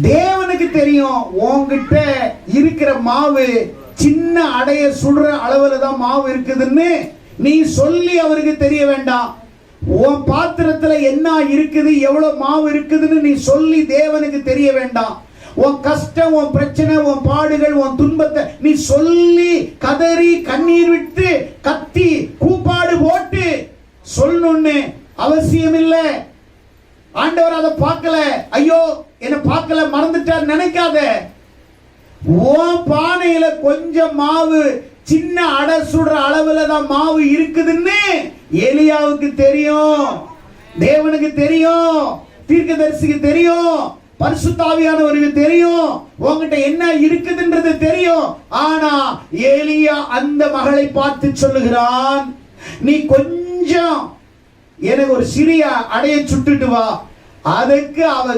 தேவனுக்கு தெரியும் உன்கிட்ட இருக்கிற மாவு சின்ன அடைய சுடுற அளவுல தான் மாவு இருக்குதுன்னு நீ சொல்லி அவருக்கு தெரிய வேண்டாம். உன் பாத்திரத்துல என்ன இருக்குது, எவ்வளவு மாவு இருக்குதுன்னு நீ சொல்லி தேவனுக்கு தெரிய வேண்டாம். உன் கஷ்டம், உன் பிரச்சனை, உன் பாடுகள், உன் துன்பத்தை நீ சொல்லி கதறி கண்ணீர் விட்டு கத்தி கூப்பாடு போட்டு சொல்லணும்னு அவசியம் இல்லை. ஆண்டவர் அதை பார்க்கல, ஐயோ என்ன பார்க்கல மறந்துட்டார் நினைக்காத. உன் பானையில கொஞ்சம் மாவு சின்ன அடை சுடுற அளவுல தான் மாவு இருக்குதுன்னு எலியாவுக்கு தெரியும், தேவனுக்கு தெரியும், தீர்க்கதரிசிக்கு தெரியும், பரிசுத்த ஆவியானவருக்கு தெரியும், உன்கிட்ட என்ன இருக்குதுன்றது தெரியும். ஆனா எலியா அந்த மகளை பார்த்து சொல்லுகிறான், நீ கொஞ்சம் எனக்கு ஒரு சிறிய அடைய சுட்டுட்டு வா. அதுக்கு அவ